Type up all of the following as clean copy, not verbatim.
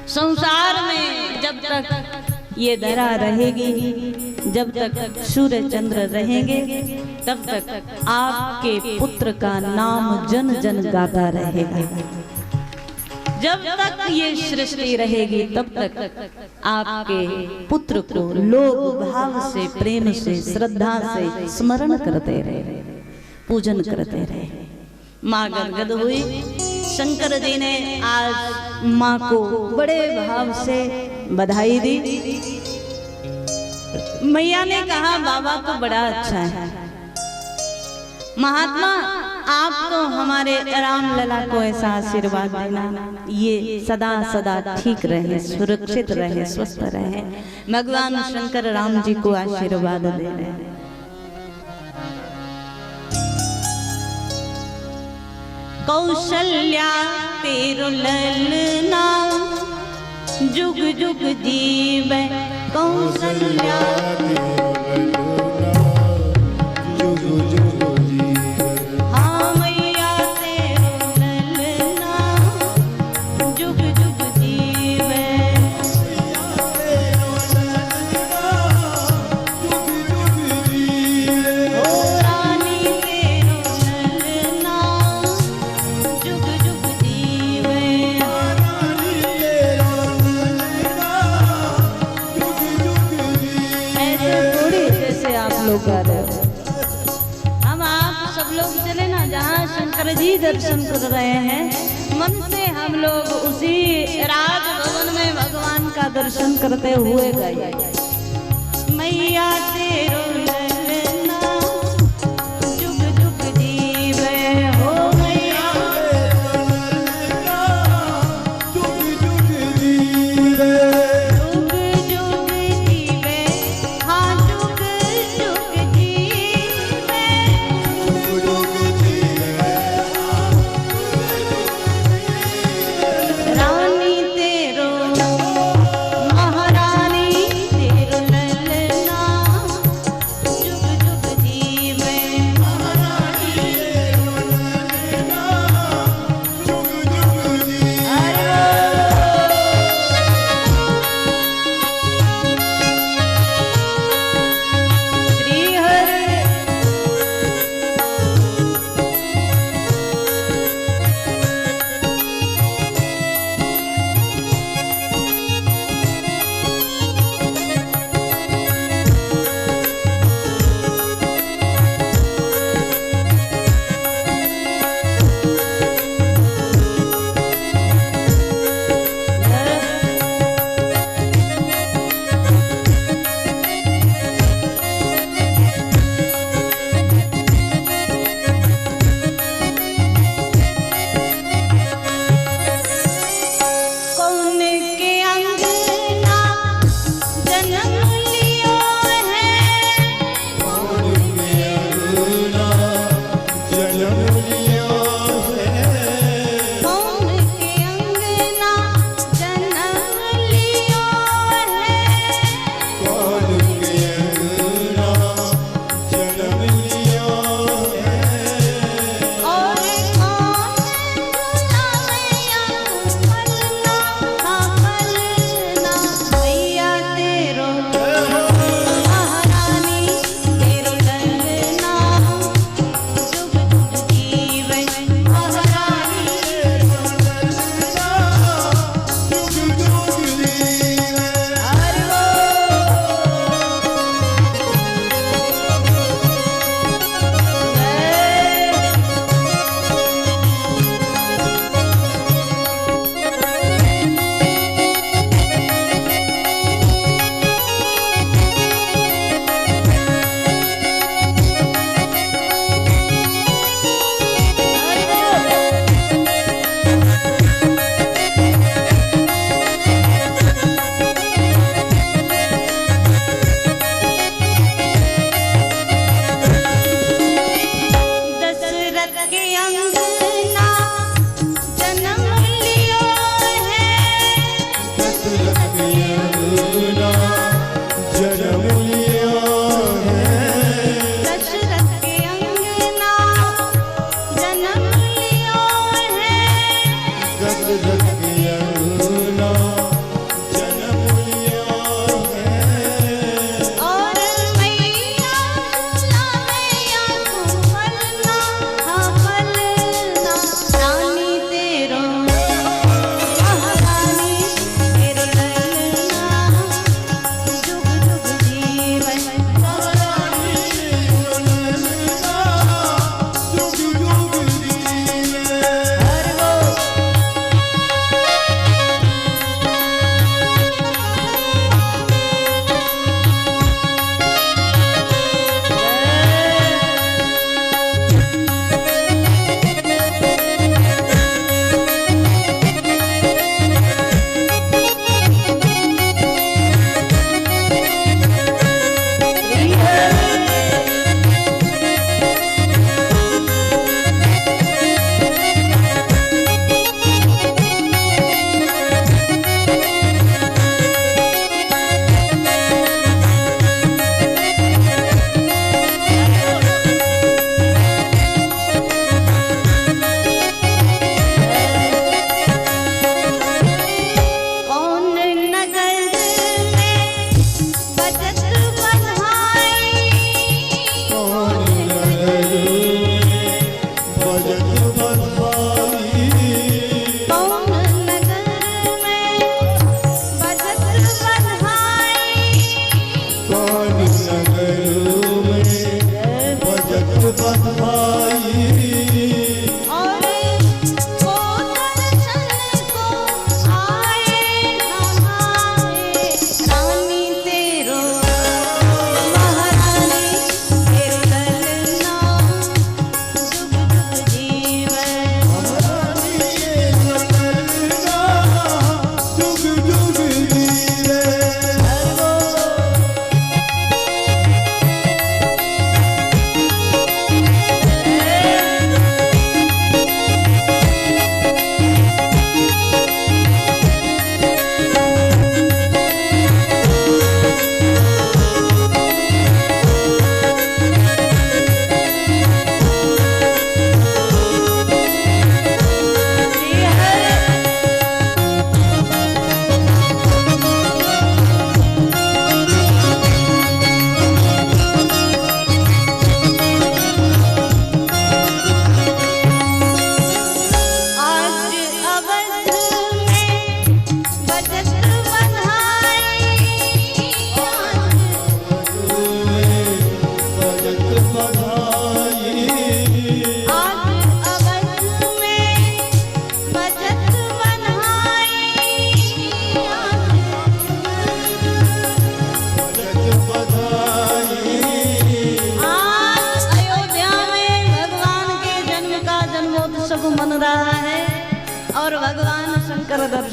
संसार में जब तक ये धरा रहेगी, जब तक सूर्य चंद्र रहेंगे, तब तक आपके पुत्र का नाम जन जन गाता रहेगा। जब तक ये सृष्टि रहेगी तब तक आपके पुत्र को लोग भाव से, प्रेम से, श्रद्धा से स्मरण करते रहे, पूजन करते रहे। माँ गदगद हुई। शंकर जी ने आज माँ को बड़े भाव से बधाई दी। मैया ने कहा बाबा तो बड़ा अच्छा है, महात्मा आप तो हमारे राम लला को ऐसा आशीर्वाद देना, ये सदा सदा ठीक रहे, सुरक्षित रहे, स्वस्थ रहे। भगवान शंकर राम जी को आशीर्वाद दे रहे हैं। कौशल्या तेरो ललना जुग जुग जीवे, कौशल्या जुग जुग जीवे। हाँ मैया तेरो ललना जुग जुग जीवे, ओ रानी तेरो ललना जुग जुग जीवे। ऐसे थोड़ी जैसे आप लोग गा रहे हो। हम आप सब लोग चले ना, जहाँ शंकर जी दर्शन कर रहे हैं, मन से हम लोग उसी राज भवन में भगवान का दर्शन करते हुए गए। मैया तेरो ललना जुग जुग जीवे, हो मैया जुग जुग जीवे, जुग जुग जीवे, हाँ जुग जुग जीवे। रानी तेरो महारानी तेरो ललना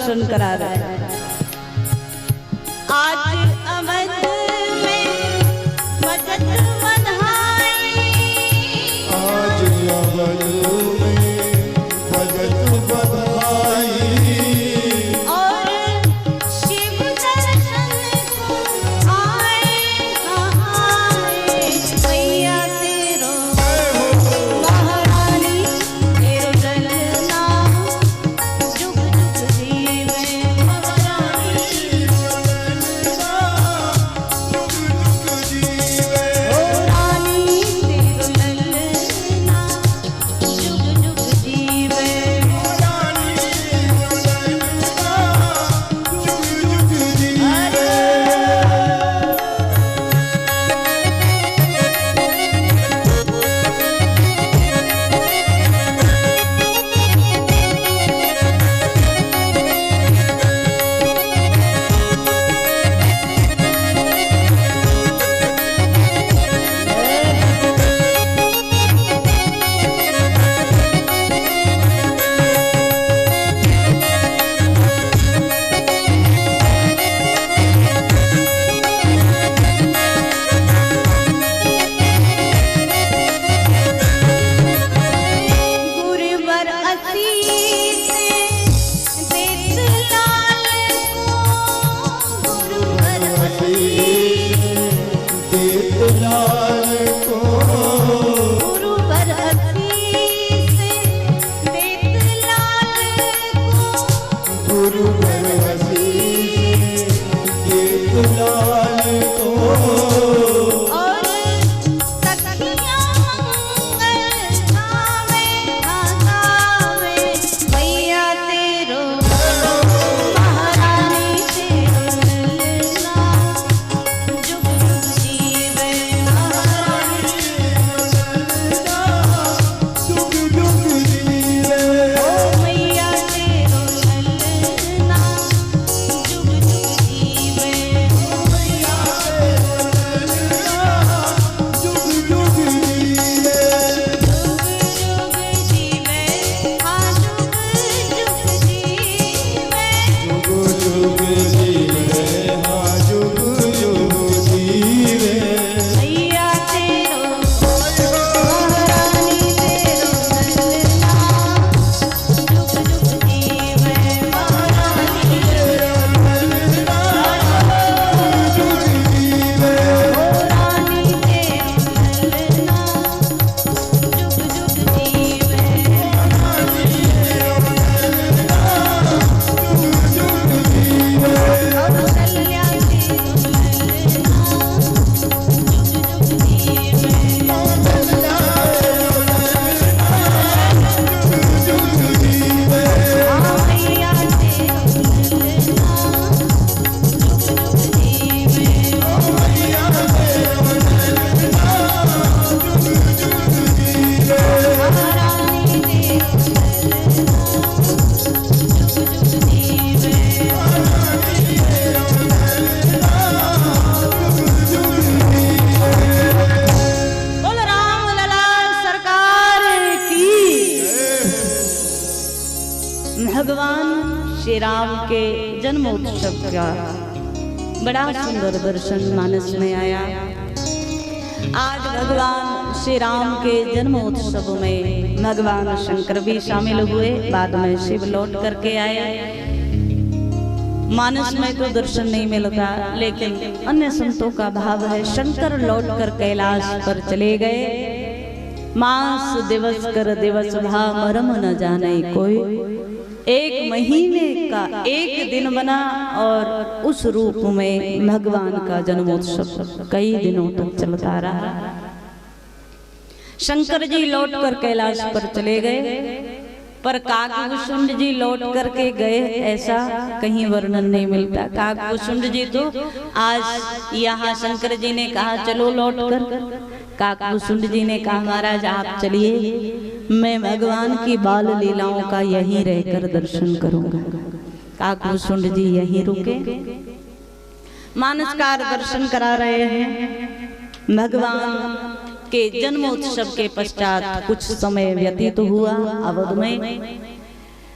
दर्शन करा रहे हैं। आज अवध में बजत बधाई, आज अवध में बजत बधाई, और शिव दर्शन को आए भैया तेरो महारानी तेरो ललना जुग जुग जीवे महारानी ओ रानी तेरो ललना जुग जुग जीवे। गुरुवर असीस देत लाल को, गुरुवर गुरुवर असीस देत लाल को, और सखियां मंगल गावे गावे भैया तेरो महारानी तेरो ललना जुग जुग जीवे महारानी ओ भैया तेरो ललना जुग जुग जीवे जुग जुग जीवे हाँ जुग जुग जीवे भैया तेरो महारानी तेरो ललना जुग जुग जीवे महारानी ओ रानी तेरो ललना जुग जुग जीवे और कल्याण तेरो ललना जुग जुग जीवे हाँ भैया तेरो ललना जुग जुग जीवे महारानी तेरो ललना जुग जुग जीवे। बोल राम लला सरकार की। भगवान श्री राम के जन्मोत्सव का बड़ा सुंदर दर्शन मानस में आया। आज भगवान श्री राम के जन्मोत्सव में भगवान शंकर भी शामिल हुए, बाद में शिव लौट करके आए। मानस में तो दर्शन नहीं मिलता, लेकिन अन्य संतों का भाव है शंकर लौट कर कैलाश पर चले गए। मास दिवस कर दिवस भा मरम न जाने कोई। एक महीने का एक दिन बना और उस रूप में भगवान का जन्मोत्सव कई दिनों तक चलता रहा। शंकर जी लौट कर कैलाश पर चले गए, काकभूषुंड जी लौट करके गए ऐसा कहीं वर्णन नहीं मिलता। काकभूषुंड जी तो आज यहाँ शंकर जी ने कहा चलो लौट कर, काकभूषुंड जी ने कहा महाराज आप चलिए, मैं भगवान की बाल लीलाओं का यहीं रहकर दर्शन करूंगा। काकभूषुंड जी यहीं रुके, मानसकार दर्शन करा रहे हैं। भगवान के जन्मोत्सव के पश्चात कुछ समय व्यतीत हुआ अवध में।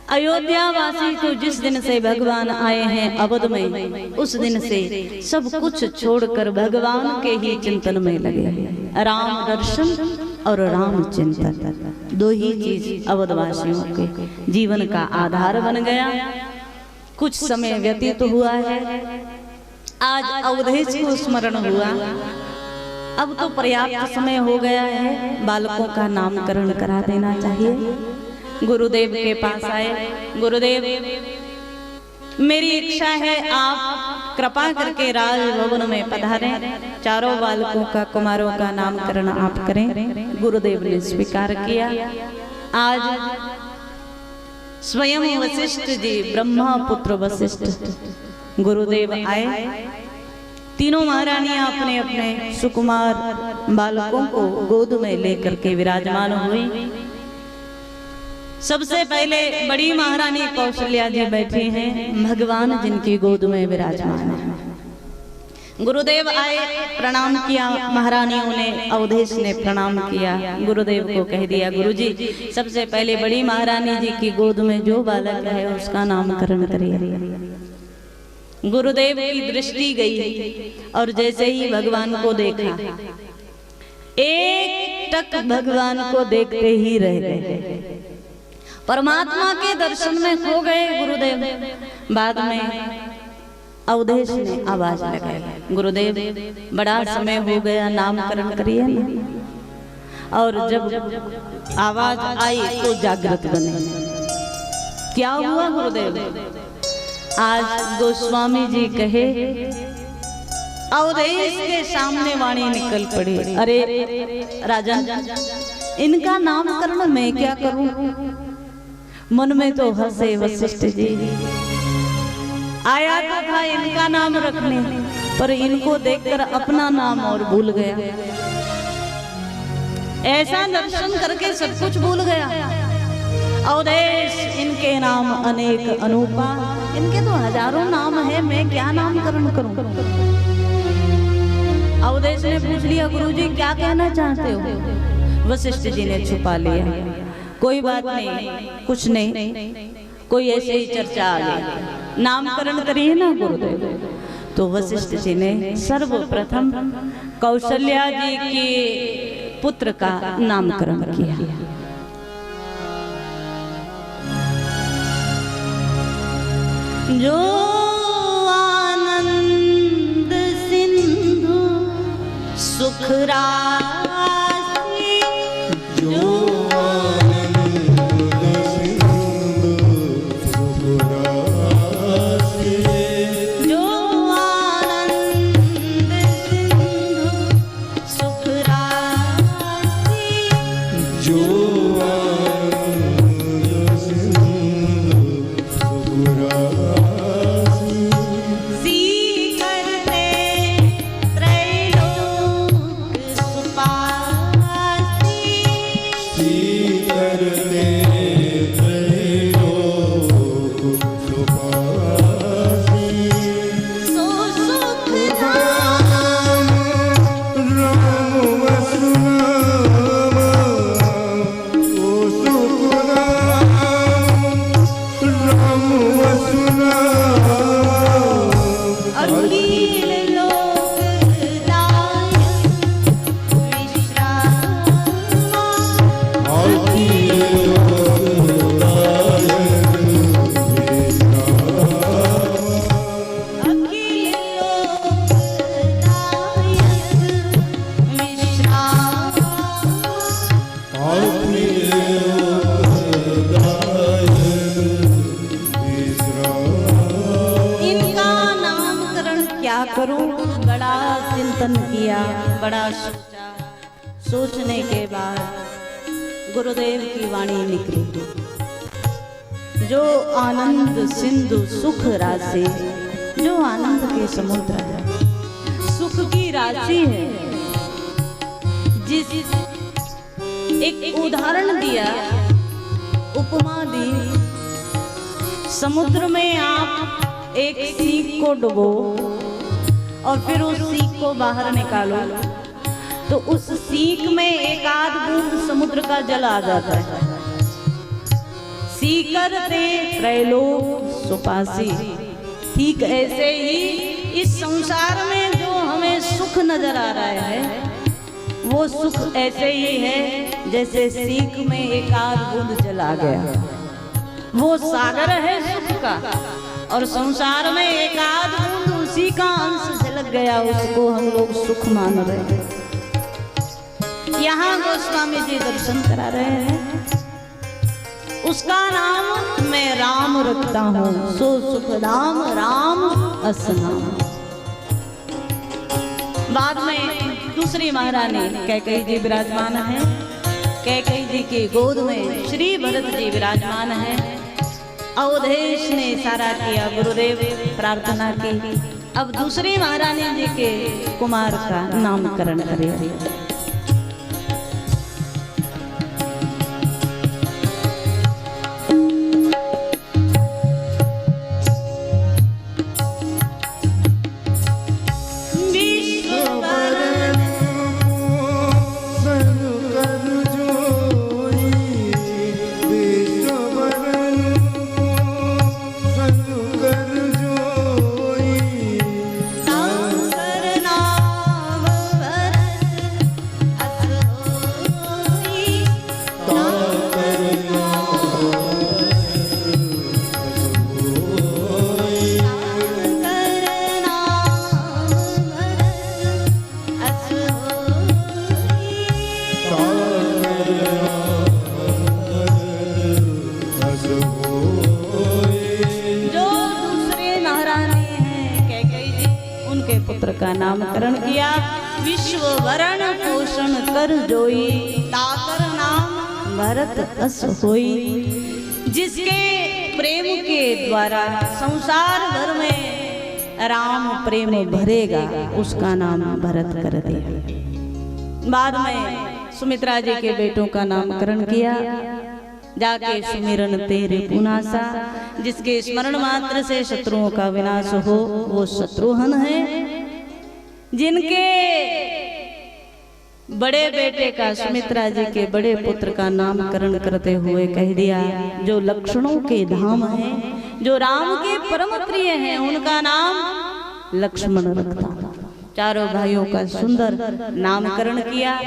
अयोध्या वासी तो जिस दिन से भगवान आए हैं अवध में, उस दिन से सब कुछ छोड़कर भगवान के ही चिंतन में लगे। राम दर्शन और राम चिंतन, दो ही चीज अवधवासियों के जीवन का आधार बन गया। कुछ समय व्यतीत हुआ है, आज अवधेश को स्मरण हुआ। अब तो पर्याप्त समय हो गया है, बालकों का नामकरण करा देना चाहिए। गुरुदेव के पास आए, गुरुदेव मेरी इच्छा है आप कृपा करके राजभवन में पधारें, चारों बालकों का, कुमारों का नामकरण आप करें। गुरुदेव ने स्वीकार किया। आज स्वयं वशिष्ठ जी, ब्रह्मा पुत्र वशिष्ठ गुरुदेव आए। तीनों महारानियां अपने अपने सुकुमार बालकों को गोद में लेकर के विराजमान हुई। सबसे पहले बड़ी महारानी कौशल्या जी बैठी हैं, भगवान जिनकी गोद में विराजमान है। गुरुदेव आए, प्रणाम किया महारानियों ने, अवधेश ने प्रणाम किया। गुरुदेव को कह दिया, गुरुजी सबसे पहले बड़ी महारानी जी की गोद में जो बालक है उसका नामकरण करिए। गुरुदेव की दृष्टि गई और जैसे ही भगवान को देखा, एक टक भगवान को देखते ही रह गए, परमात्मा के दर्शन में खो गए गुरुदेव। बाद में अवधेश ने आवाज लगाई, गुरुदेव बड़ा समय हो गया, नामकरण करिए ना। और जब आवाज आई तो जागृत बने। क्या हुआ गुरुदेव? आज गोस्वामी जी कहे, अवधेश के सामने वाणी निकल पड़ी, अरे राजन इनका नामकरण मैं क्या करूं? मन में तो हंसे वशिष्ठ जी, आया तो था इनका नाम रखने, पर इनको देखकर अपना नाम और भूल गया। ऐसा दर्शन करके सब कुछ भूल गया। अवधेश इनके नाम अनेक अनूपा, इनके तो हजारों नाम है, मैं क्या नामकरण करूं? अवधेश ने पूछ लिया, गुरुजी क्या कहना चाहते हो? वशिष्ठ जी ने छुपा लिया, कोई बात नहीं, कुछ नहीं, कोई ऐसे ही चर्चा आ गई, नामकरण करिए ना गुरुदेव। तो वशिष्ठ जी ने सर्वप्रथम कौशल्या जी के पुत्र का नामकरण किया। जो आनंद सिंधु सुख राशि, जो बड़ा सोचा, सोचने के बाद गुरुदेव की वाणी निकली, जो आनंद सिंधु सुख राशि, जो आनंद के समुद्र है, सुख की राशि है। जिस एक उदाहरण दिया, उपमा दी, समुद्र में आप एक सीख को डुबो और फिर उस सीख को बाहर निकालो तो उस सीख में एक आध बूंद समुद्र का जल आ जाता है। सीकर ते त्रैलोक सुपासी। ठीक ऐसे ही इस संसार में जो हमें सुख नजर आ रहा है वो सुख ऐसे ही है जैसे सीख में एक आध बूंद जला गया, वो सागर है सुख का, और संसार में एक आध बूंद उसी का अंश झलक गया, उसको हम लोग सुख मान रहे हैं। यहाँ गोस्वामी जी दर्शन करा रहे हैं, उसका नाम मैं राम रखता हूँ, सो सुख नाम राम असनाम। बाद में दूसरी महारानी कैकेयी जी विराजमान है, कैकेयी जी की गोद में श्री भरत जी विराजमान है। अवधेश ने इशारा किया, गुरुदेव प्रार्थना की, अब दूसरी महारानी जी के कुमार का नामकरण करें। का नामकरण किया, विश्व वरण पोषण कर जोई, ताकर नाम भरत अस होई। जिसके प्रेम के द्वारा संसार भर में राम प्रेम भरेगा, उसका नाम भरत कर दिया। बाद में सुमित्रा जी के बेटों का नामकरण किया, जाके सुमिरन तेरे पुनासा, जिसके स्मरण मात्र से शत्रुओं का विनाश हो वो शत्रुघ्न है। जिनके बड़े बेटे का, सुमित्रा जी के बड़े पुत्र का नामकरण करते हुए कह दिया, जो लक्षणों के धाम है, जो राम के परम प्रिय हैं, उनका नाम लक्ष्मण रखता। चारों भाइयों का सुंदर नामकरण किया।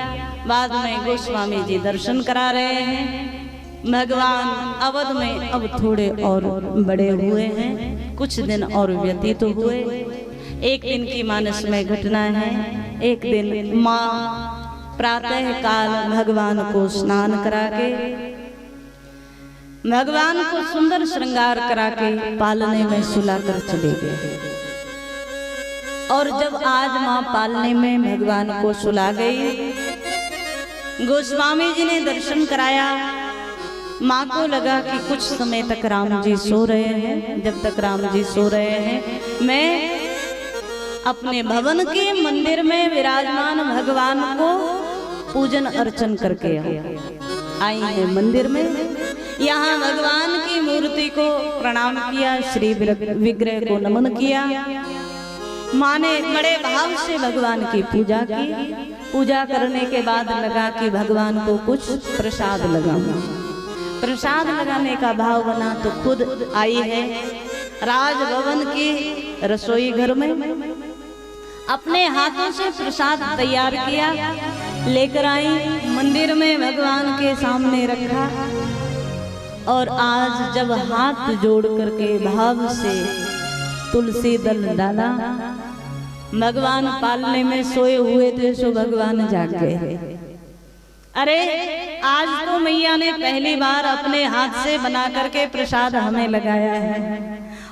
बाद में गोस्वामी जी दर्शन करा रहे हैं। भगवान अवध में अब थोड़े और बड़े हुए हैं, कुछ दिन और व्यतीत हुए। एक दिन की मानस में घटना है, एक दिन माँ प्रातः काल भगवान को स्नान करा के, भगवान को सुंदर श्रृंगार करा के पालने में सुलाकर चले गए। और जब आज माँ पालने में भगवान को सुला गई, गोस्वामी जी ने दर्शन कराया। माँ को लगा कि कुछ समय तक राम जी सो रहे हैं, जब तक राम जी सो रहे हैं मैं अपने भवन के मंदिर में विराजमान भगवान को पूजन अर्चन करके आई है। मंदिर में यहाँ भगवान की मूर्ति को प्रणाम किया, श्री विग्रह को नमन किया। माँ ने बड़े भाव से भगवान की पूजा की। पूजा करने के बाद लगा कि भगवान को कुछ प्रसाद लगाऊं। प्रसाद लगाने का भाव बना तो खुद आई है राजभवन की रसोई घर में, अपने हाथों से प्रसाद तैयार किया, लेकर आई, मंदिर में भगवान के सामने रखा। और आज जब हाथ जोड़ करके भाव से तुलसी दल डाला, भगवान पालने में सोए हुए थे, सो भगवान जाग गए। अरे आज तो मैया ने पहली बार अपने हाथ से बना करके प्रसाद हमें लगाया है,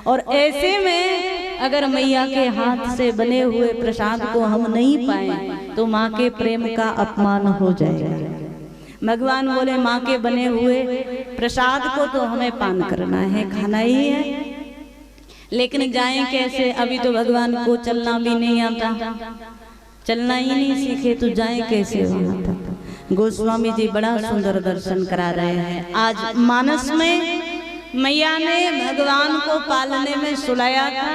और ऐसे में अगर मैया के हाथ से बने हुए प्रसाद को हम नहीं पाए तो माँ के प्रेम का अपमान हो जाएगा। भगवान बोले माँ के बने हुए प्रसाद को तो हमें पान करना है, खाना ही है, लेकिन जाएं कैसे? अभी तो भगवान को चलना भी नहीं आता, चलना ही नहीं सीखे तो जाएं कैसे वहां तक? गोस्वामी जी बड़ा सुंदर दर्शन करा रहे हैं। आज मानस में मैया ने भगवान को पालने में सुलाया था,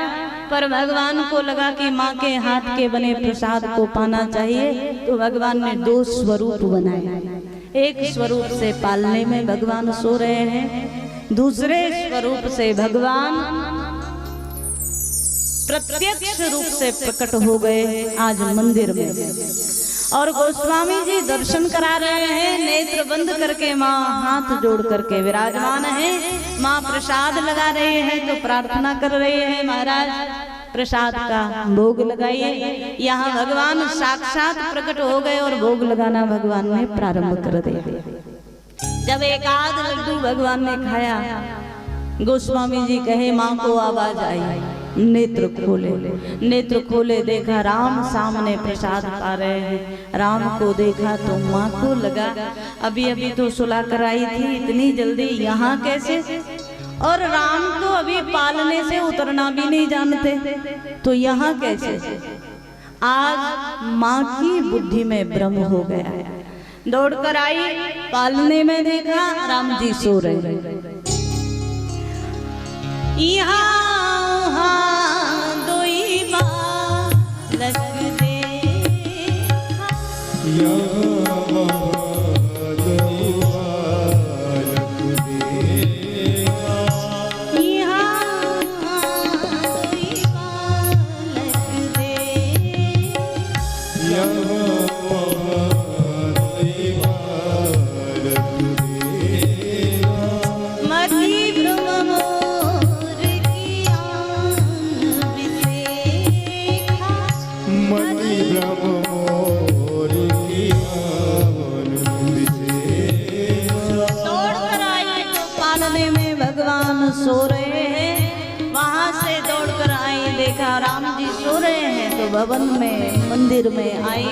पर भगवान को लगा कि माँ के हाथ के बने प्रसाद को पाना चाहिए, तो भगवान ने दो स्वरूप बनाए। एक स्वरूप से पालने में भगवान सो रहे हैं, दूसरे स्वरूप से भगवान प्रत्यक्ष रूप से प्रकट हो गए आज मंदिर में। और गोस्वामी जी दर्शन करा रहे हैं, नेत्र बंद करके माँ हाथ जोड़ करके विराजमान है। माँ प्रसाद लगा रहे हैं तो प्रार्थना कर रहे हैं, महाराज प्रसाद का भोग लगाइए। यहाँ भगवान साक्षात प्रकट हो गए और भोग लगाना भगवान ने प्रारंभ कर दिया। जब एक आध लड्डू भगवान ने खाया, गोस्वामी जी कहे माँ को आवाज आई, नेत्र खोले। नेत्र खोले, देखा राम सामने प्रसाद पा रहे हैं। राम को देखा तो माँ को लगा अभी अभी तो सुला कर आई थी, इतनी जल्दी यहाँ कैसे? और राम तो अभी पालने से उतरना भी नहीं जानते, तो यहाँ कैसे? आज माँ की बुद्धि में भ्रम हो गया। दौड़कर आई, पालने में देखा राम जी सो रहे। यहाँ दोई बालक देखा, सो रहे हैं। वहां से दौड़कर आई, देखा राम जी सो रहे हैं, तो भवन में मंदिर में आई।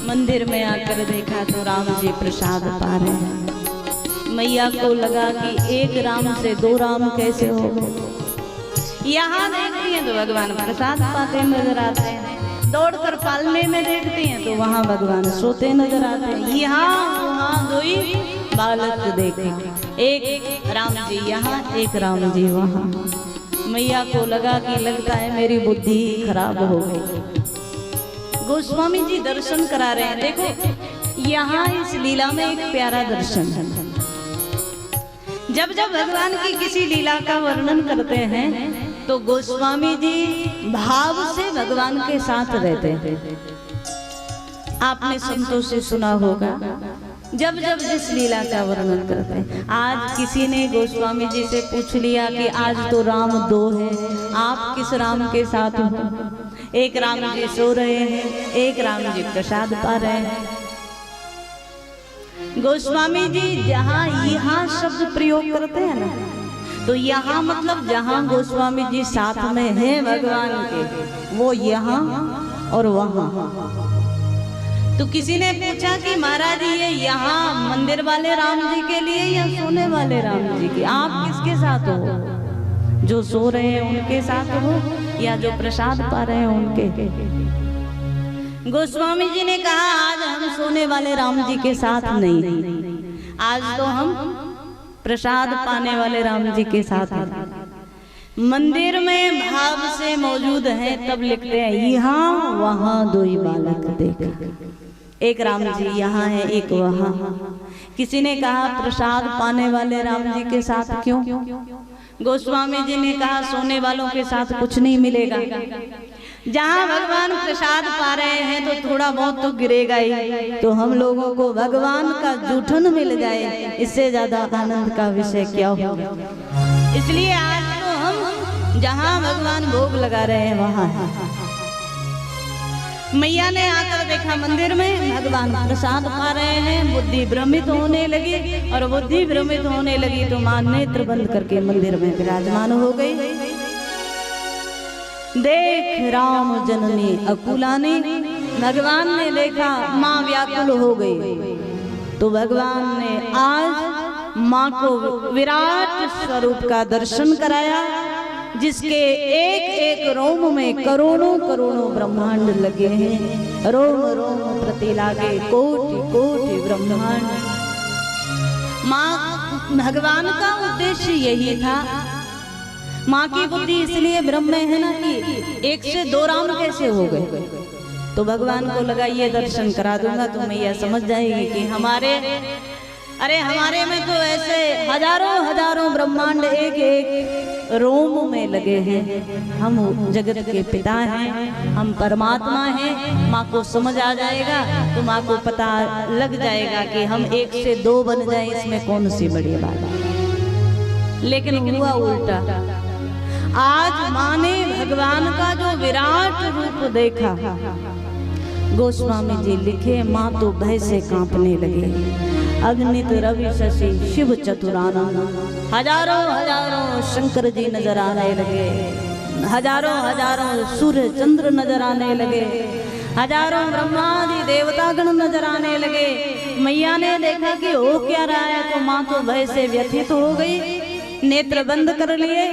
मंदिर में आकर देखा तो राम जी प्रसाद पा रहे हैं। मैया को लगा कि एक राम से दो राम कैसे हो गए। यहाँ देखती हैं तो भगवान प्रसाद पाते नजर आते हैं, दौड़कर पालने में देखती हैं तो वहाँ भगवान सोते नजर आते हैं। यहाँ वहाँ दोई बालक देखे, एक राम जी यहाँ, एक राम जी वहाँ। मैया को लगा कि लगता है मेरी बुद्धि खराब हो गई। गोस्वामी जी दर्शन करा रहे हैं। देखो यहाँ इस लीला में एक प्यारा दर्शन है। जब जब भगवान की किसी लीला का वर्णन करते हैं तो गोस्वामी जी भाव से भगवान के साथ रहते हैं। आपने संतों से सुना होगा, जब जब जिस लीला का वर्णन करते हैं। आज किसी ने गोस्वामी जी से पूछ लिया कि आज तो राम दो है, आप किस राम के साथ हो? एक राम जी सो रहे हैं, एक राम जी प्रसाद पा रहे हैं। गोस्वामी जी जहाँ यहाँ शब्द प्रयोग करते हैं ना, तो यहाँ मतलब जहाँ गोस्वामी जी साथ में हैं भगवान के, वो यहाँ और वहाँ। तो किसी ने पूछा कि महाराज ये यहाँ मंदिर वाले राम जी के लिए या सोने वाले राम जी के? आप किसके साथ हो? जो सो रहे हैं उनके साथ हो या जो प्रसाद पा रहे हैं उनके? गोस्वामी जी ने कहा आज हम सोने वाले राम जी के साथ नहीं, आज तो हम प्रसाद पाने वाले राम जी के साथ हैं। मंदिर में भाव से मौजूद है, तब लिखते हैं यहाँ वहाँ दोई बालक देखा, एक राम जी यहाँ है, एक वहाँ। किसी ने कहा प्रसाद पाने वाले राम जी के साथ क्यों? गोस्वामी जी ने कहा सोने वालों के साथ कुछ नहीं मिलेगा। जहाँ भगवान प्रसाद पा रहे हैं तो थोड़ा बहुत तो गिरेगा ही, तो हम लोगों को भगवान का जूठन मिल जाए, इससे ज्यादा आनंद का विषय क्या होगा। इसलिए आज तो हम जहाँ भगवान भोग लगा रहे हैं वहाँ। मैया ने आकर देखा मंदिर में भगवान प्रसाद पा रहे हैं, बुद्धि भ्रमित होने लगी, और बुद्धि भ्रमित होने लगी तो मां नेत्र बंद करके मंदिर में विराजमान हो गई। देख राम जननी अकुलानी, भगवान ने देखा मां व्याकुल हो गई, तो भगवान ने आज मां को विराट स्वरूप का दर्शन कराया, जिसके एक एक रोम में करोड़ों करोड़ों ब्रह्मांड लगे हैं। रोम रोम प्रति लागे कोटि कोटि ब्रह्मांड। माँ भगवान का उद्देश्य यही था। माँ की बुद्धि इसलिए ब्रह्म में है ना कि एक से दो राम कैसे हो गए, तो भगवान को लगा ये दर्शन करा दूंगा तो मैया समझ जाएगी कि हमारे अरे हमारे में तो ऐसे हजारों हजारों ब्रह्मांड एक एक रोम में लगे हैं। हम जगत के पिता हैं, हम परमात्मा हैं। माँ को समझ आ जाएगा तो माँ को पता लग जाएगा कि हम एक से दो बन जाए, इसमें कौन सी बड़ी बात है। लेकिन हुआ उल्टा। आज माँ ने भगवान का जो विराट रूप देखा, गोस्वामी जी लिखे, माँ तो भय से कांपने लगे। अग्नित रवि शशि शिव चतुरानन, हजारों हजारों शंकर जी नजर आने लगे, हजारों हजारों सूर्य चंद्र नजर आने लगे, हजारों ब्रह्मादि देवतागण नजर आने लगे। मैया ने देखा कि हो क्या रहा है, तो माँ तो भय से व्यथित हो गई, नेत्र बंद कर लिए।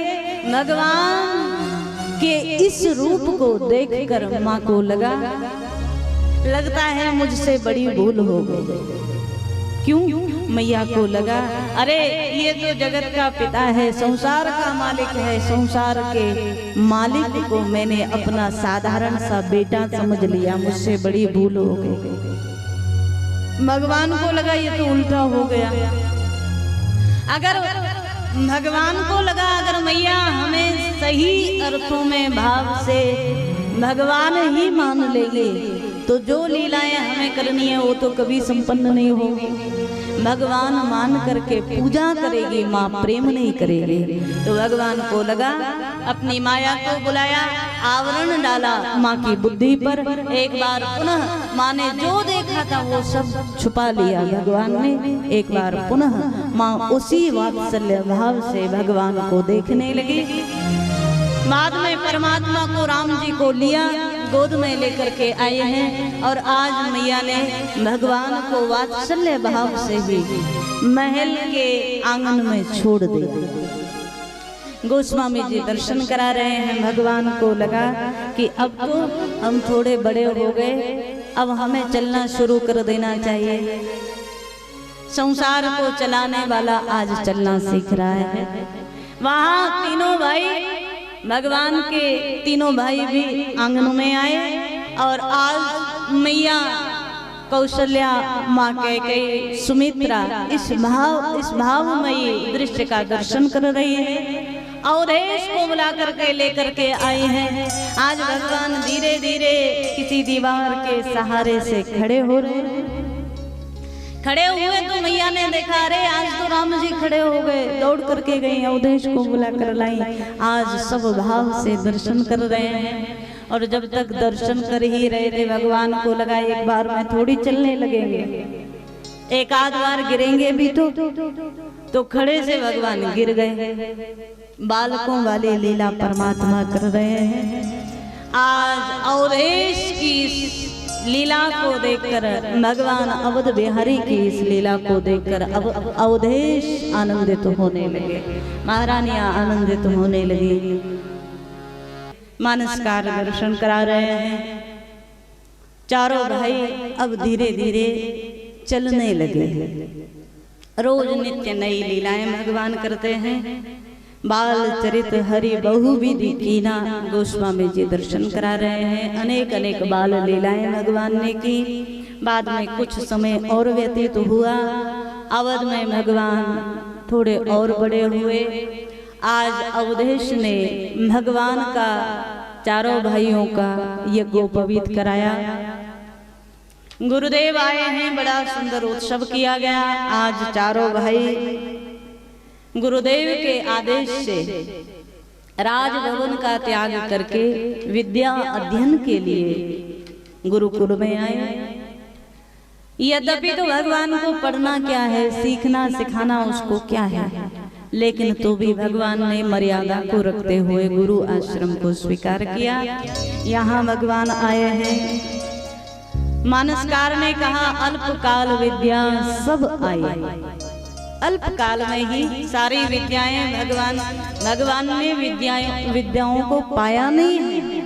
भगवान के इस रूप को देखकर माँ को लगता है मुझसे बड़ी भूल हो गई। क्यों? मैया को लगा अरे ये तो जगत का पिता है, संसार का मालिक है, संसार के मालिक को मैंने अपना साधारण सा बेटा समझ लिया, मुझसे बड़ी भूल हो गई। भगवान को लगा ये तो उल्टा हो गया। अगर भगवान को लगा अगर मैया हमें सही अर्थों में भाव से भगवान ही मान लेंगे तो जो लीलाएं हमें करनी है वो तो कभी संपन्न नहीं होगी। भगवान मान करके पूजा करेगी, माँ प्रेम नहीं करेगी। तो भगवान को लगा, अपनी माया को बुलाया, आवरण डाला माँ की बुद्धि पर। एक बार पुनः माँ ने जो देखा था वो सब छुपा लिया भगवान ने। एक बार पुनः माँ उसी वात्सल्य भाव से भगवान को देखने लगी। बाद में परमात्मा को, राम जी को लिया, गोद में लेकर के आए हैं। और आज मैया ने भगवान को वात्सल्य भाव से ही महल के आंगन में छोड़ दिया। गोस्वामी जी दर्शन करा रहे हैं। भगवान को लगा कि अब तो हम थोड़े बड़े हो गए, अब हमें चलना शुरू कर देना चाहिए। संसार को चलाने वाला आज चलना सीख रहा है। वहां तीनों भाई, भगवान के तीनों भाई भी आंगन में आए और आज मैया कौशल्या, माँ कैकेयी, सुमित्रा इस भावमयी दृश्य का दर्शन कर रही है। अवधेश को बुला करके लेकर के आए हैं। आज भगवान धीरे धीरे किसी दीवार के सहारे से खड़े हो रहे हैं। खड़े हुए तो मैया ने देखा अरे आज तो राम जी खड़े हो गए, दौड़ करके गई, अवधेश को बुला कर लाई। आज सब भाव से दर्शन कर रहे हैं। और जब तक दर्शन कर ही रहे थे भगवान को लगा एक बार में थोड़ी चलने लगेंगे, एक आध बार गिरेंगे भी तो खड़े से भगवान गिर गए। बालकों वाली लीला परमात्मा कर रहे हैं। आज अवधेश की लीला को देखकर, भगवान अवध बिहारी की इस लीला को देखकर अवधेश आनंदित होने लगे, महारानियां आनंदित होने लगी। मानसकार दर्शन करा रहे हैं। चारों भाई अब धीरे धीरे चलने लगे। रोज नित्य नई लीलाएं भगवान करते हैं। बाल चरित हरि बहुविधि कीना, गोस्वामी जी दर्शन करा रहे हैं। अनेक अनेक बाल लीलाएं भगवान ने की। बाद में कुछ समय और व्यतीत हुआ। अवध में भगवान थोड़े और बड़े हुए। आज अवधेश ने भगवान का, चारों भाइयों का यज्ञोपवीत कराया। गुरुदेव आए हैं, बड़ा सुंदर उत्सव किया गया। आज चारों भाई गुरुदेव के आदेश से राजभवन का त्याग करके विद्या अध्ययन के लिए गुरुकुल में आए। यद्यपि तो भगवान को पढ़ना क्या है, सीखना सिखाना उसको क्या है, लेकिन तो भी भगवान ने मर्यादा को रखते हुए गुरु आश्रम को स्वीकार किया। यहाँ भगवान आए हैं। मानसकार ने कहा अल्पकाल विद्या सब आई। अल्पकाल में ही सारी विद्याएं भगवान ने विद्याओं को पाया नहीं है।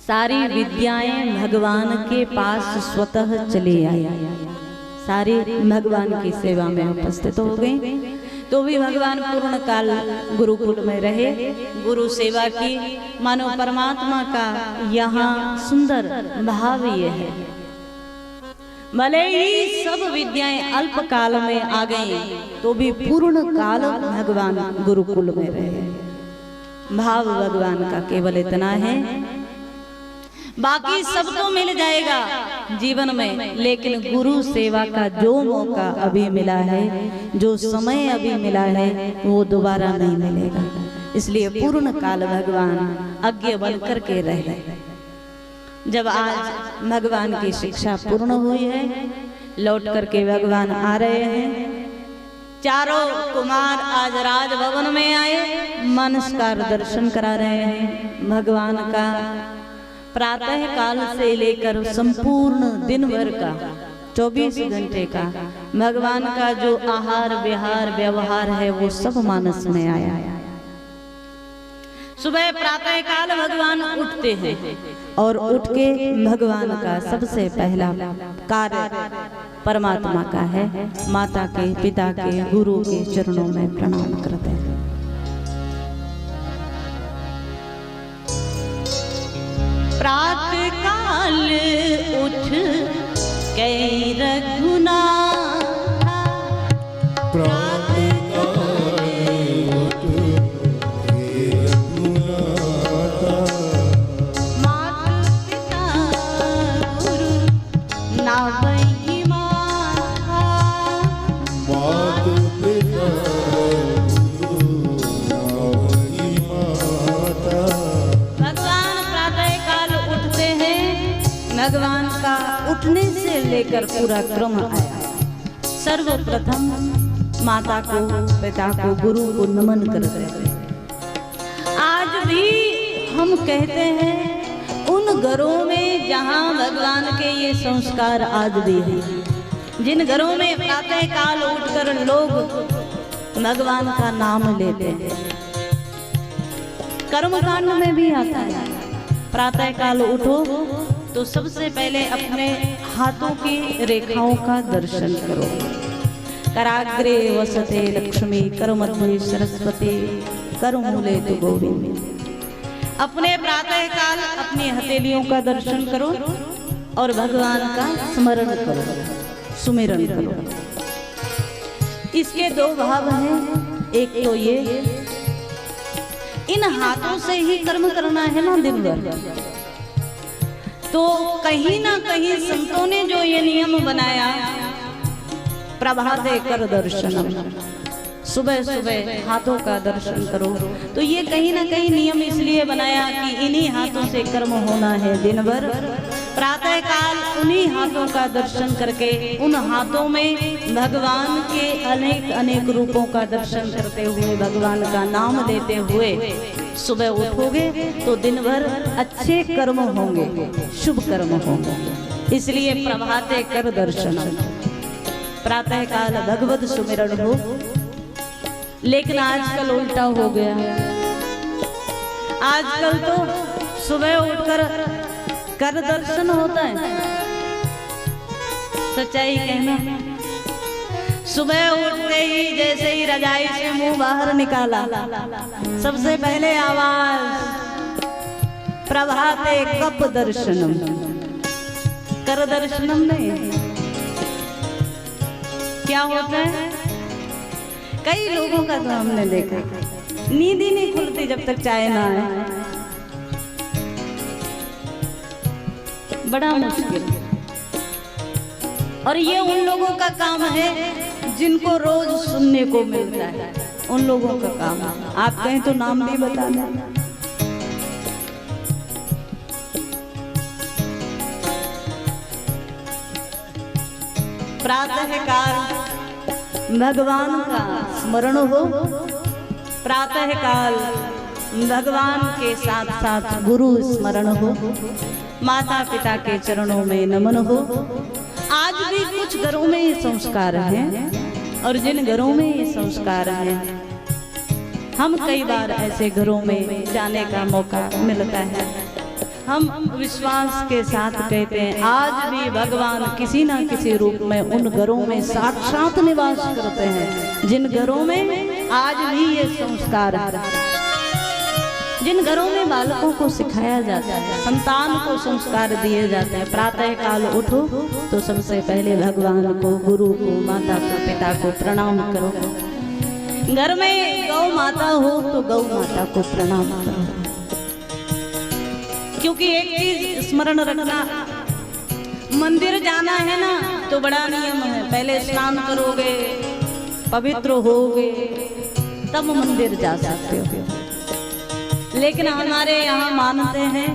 सारी विद्याएं भगवान के पास स्वतः चली आई, सारी भगवान की सेवा में उपस्थित हो गई। तो भी भगवान पूर्ण काल गुरुकुल में रहे, गुरु सेवा की। मानो परमात्मा का यहाँ सुंदर भाव ये है। भले ही सब विद्याएं अल्प काल में आ गई तो भी पूर्ण काल भगवान गुरुकुल में रहे। भाव भगवान का केवल इतना है, बाकी सब तो मिल जाएगा जीवन में, लेकिन गुरु सेवा का जो मौका अभी मिला है, जो समय अभी मिला है, वो दोबारा नहीं मिलेगा। इसलिए पूर्ण काल भगवान अज्ञ बन करके रहे। जब आज भगवान की शिक्षा पूर्ण हुई है, लौट करके भगवान आ रहे हैं। चारों कुमार आज राजभवन में आए, नमस्कार दर्शन करा रहे हैं भगवान का। प्रातः काल से लेकर संपूर्ण दिन भर का 24 घंटे का भगवान का जो आहार विहार व्यवहार है वो सब मानस में आया। सुबह प्रातः काल भगवान उठते हैं और उठ के भगवान का सबसे पहला कार्य परमात्मा का है, माता के, पिता के, गुरु के चरणों में प्रणाम करते हैं। प्रातः काल उठ के रघुनाथ, प्रातः काल उठ के रघुनाथ, माता पिता गुरु नावई माता, मात पिता गुरु नावई माता। भगवान प्रातः काल उठते हैं। भगवान का उठने से लेकर पूरा क्रम आया। सर्वप्रथम माता को, पिता को, गुरु को नमन करते हैं। आज भी हम कहते हैं उन घरों में जहां भगवान के ये संस्कार आज भी हैं, जिन घरों में प्रातः काल उठकर लोग भगवान का नाम लेते हैं। कर्मकांड में भी आता है, प्रातः काल उठो तो सबसे पहले अपने हाथों की रेखाओं का दर्शन करो। कराग्रे वसते लक्ष्मी, करमध्ये सरस्वती, करमूले तु गौरी। अपने प्रातः काल अपनी हथेलियों का दर्शन करो और भगवान का स्मरण करो, सुमिरन करो। इसके दो भाव हैं। एक तो ये, इन हाथों से ही कर्म करना है ना दिन भर, तो कहीं ना कहीं संतों ने जो ये नियम बनाया, प्रभाते कर दर्शनम, सुबह सुबह हाथों का दर्शन करो, तो ये कहीं ना कहीं नियम इसलिए बनाया कि इन्हीं हाथों से कर्म होना है दिन भर। प्रातः काल उन्हीं हाथों का दर्शन करके, उन हाथों में भगवान के अनेक अनेक रूपों का दर्शन करते हुए, भगवान का नाम लेते हुए सुबह उठोगे तो दिन भर अच्छे कर्म होंगे, शुभ कर्म होंगे। इसलिए प्रभाते कर दर्शन, प्रातः काल भगवत सुमिरन हो। लेकिन आजकल उल्टा हो गया। आजकल तो सुबह उठकर कर दर्शन होता है। सच्चाई कहना, सुबह उठते ही जैसे ही रजाई से मुंह बाहर निकाला, सबसे पहले आवाज प्रभाते कप दर्शनम, कर दर्शनम नहीं। क्या होता है? कई लोगों का तो हमने देखा, नींद ही नहीं खुलती जब तक चाय ना आए। बड़ा मुश्किल। और ये उन लोगों का काम है जिनको रोज सुनने को मिलता है, उन लोगों का काम। आप कहें तो नाम भी बता दें। प्रातः काल भगवान का स्मरण हो, प्रातः काल भगवान के साथ साथ गुरु स्मरण हो, माता पिता के चरणों में नमन हो। आज भी कुछ घरों में ये संस्कार हैं, और जिन घरों में ये संस्कार हैं, हम कई बार ऐसे घरों में जाने का मौका मिलता है। हम विश्वास के साथ कहते हैं आज भी भगवान किसी ना किसी रूप में उन घरों में साक्षात निवास करते हैं, जिन घरों में आज भी ये संस्कार है। जिन घरों में बालकों को सिखाया जाता है, संतान को संस्कार दिए जाते हैं, प्रातः काल उठो तो सबसे पहले भगवान को, गुरु को, माता को, पिता को प्रणाम करो। घर में गौ माता हो तो गौ माता को प्रणाम करो, क्योंकि एक चीज स्मरण रखना, मंदिर जाना है ना तो बड़ा नियम है, पहले स्नान करोगे, पवित्र होगे, तब मंदिर जा सकते हो। लेकिन हमारे यहाँ मानते हैं,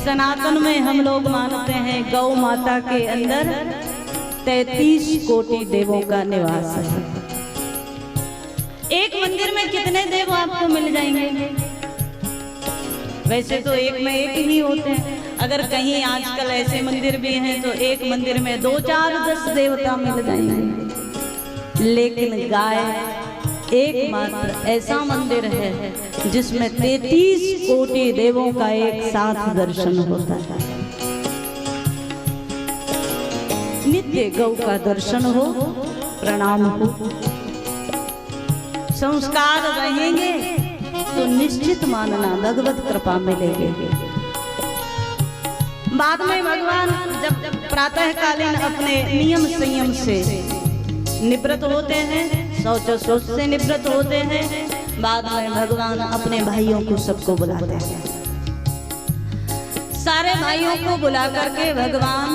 सनातन में हम लोग मानते हैं गौ माता के अंदर 33 कोटि देवों का निवास है। एक मंदिर में कितने देव आपको मिल जाएंगे? वैसे तो एक में एक ही होते हैं, अगर कहीं आजकल ऐसे मंदिर भी हैं तो एक मंदिर में 2, 4, 10 देवता मिल जाएंगे। लेकिन गाय एकमात्र ऐसा मंदिर है जिसमें 33 कोटि देवों का एक साथ दर्शन होता है। नित्य गौ का दर्शन हो, प्रणाम हो, संस्कार रहेंगे तो निश्चित मानना भगवत कृपा मिलेगी। बाद में भगवान जब प्रातःकालीन अपने नियम संयम से निवृत्त होते हैं, शौच शौच से निवृत्त होते हैं, बाद में भगवान अपने भाइयों को सबको बुलाते हैं। सारे भाइयों को बुला करके भगवान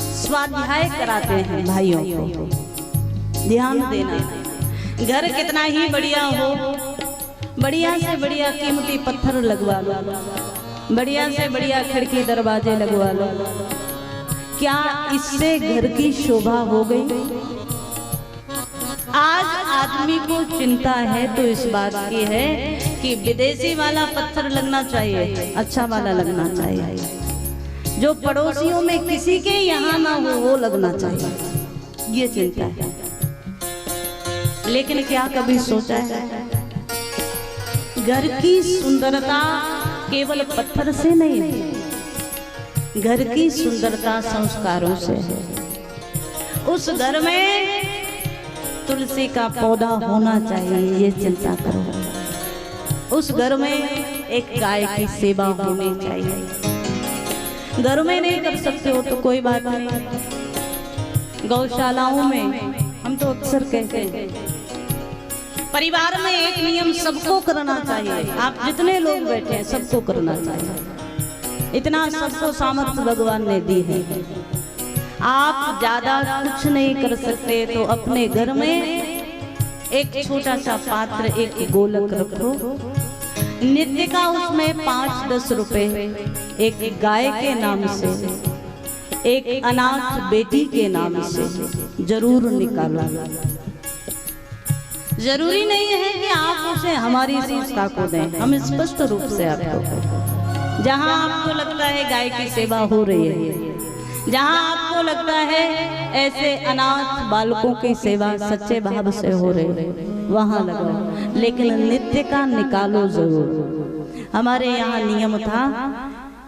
स्वाध्याय कराते हैं भाइयों को। ध्यान देना, घर कितना ही बढ़िया हो, बढ़िया से बढ़िया कीमती पत्थर लगवा लो, बढ़िया से बढ़िया खिड़की दरवाजे लगवा लो, क्या इससे घर की शोभा हो गई? आज आदमी को चिंता है तो इस बात की है कि विदेशी वाला पत्थर लगना चाहिए, अच्छा वाला लगना चाहिए, जो पड़ोसियों में किसी के यहाँ ना हो वो लगना चाहिए, ये चिंता है। लेकिन क्या कभी सोचा है घर की सुंदरता केवल पत्थर से नहीं है, घर की सुंदरता संस्कारों से है। उस घर में तुलसी का पौधा होना चाहिए, ये चिंता करो। उस घर में एक गाय की सेवा होनी चाहिए। घर में नहीं कर सकते हो तो कोई बात नहीं, गौशालाओं में हम तो अक्सर कहते हैं, परिवार में एक नियम सबको करना चाहिए। आप जितने लोग बैठे हैं सबको करना चाहिए, इतना सबको सामर्थ्य भगवान ने दी है। आप ज्यादा कुछ नहीं कर सकते तो अपने घर में एक छोटा सा पात्र, एक गोलक रखो, नित्य का उसमें 5-10 रुपए एक गाय के नाम से, एक अनाथ बेटी के नाम से जरूर निकालो। जरूरी नहीं है कि आप उसे हमारी संस्था को दें, हम स्पष्ट रूप से आपको, जहां आपको लगता है गाय की सेवा हो रही है, जहां आपको लगता है ऐसे अनाथ बालकों की सेवा सच्चे भाव से हो रही है, वहां लगाओ, लेकिन नित्य का निकालो जरूर। हमारे यहाँ नियम था,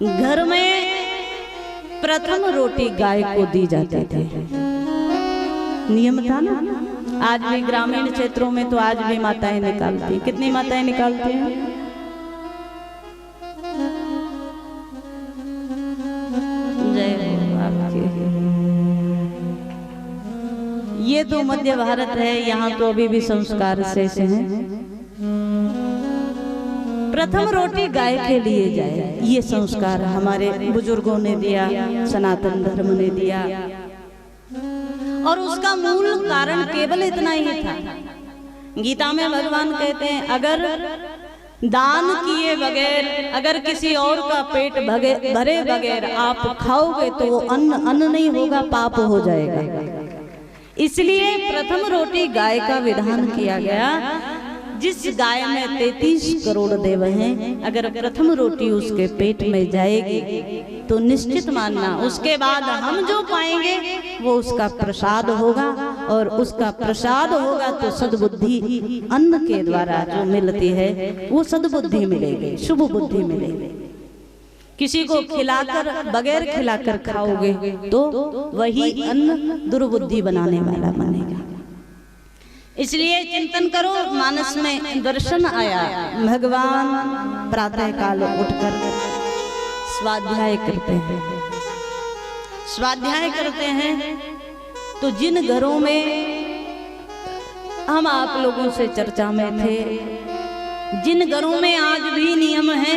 घर में प्रथम रोटी गाय को दी जाती थी, नियम था ना। आज भी ग्रामीण क्षेत्रों में तो आज भी माताएं निकालती, कितनी माताएं निकालती हैं? ये तो मध्य भारत है, यहाँ तो अभी भी संस्कार से हैं। प्रथम रोटी गाय के लिए जाए, ये संस्कार हमारे बुजुर्गों ने दिया, सनातन धर्म ने दिया, और उसका मूल कारण केवल इतना ही था। गीता में भगवान कहते हैं, अगर दान किए बगैर, अगर किसी और का पेट भरे बगैर आप खाओगे तो वो अन्न नहीं होगा, पाप हो जाएगा। इसलिए प्रथम रोटी गाय का विधान किया गया। जिस गाय में 33 करोड़ देव हैं, अगर प्रथम रोटी उसके पेट में जाएगी तो निश्चित मानना उसके बाद हम जो पाएंगे वो उसका प्रसाद होगा, और उसका प्रसाद होगा तो सद्बुद्धि अन्न के द्वारा जो मिलती है वो सद्बुद्धि मिलेगी, शुभ बुद्धि मिलेगी। किसी को खिलाकर, बगैर खिलाकर खाओगे तो वही अन्न दुर्बुद्धि बनाने वाला बनेगा। इसलिए चिंतन करो, मानस में दर्शन आया, भगवान प्रातः काल उठकर स्वाध्याय करते हैं। स्वाध्याय करते हैं तो जिन घरों में हम आप लोगों से चर्चा में थे, जिन घरों में आज भी नियम है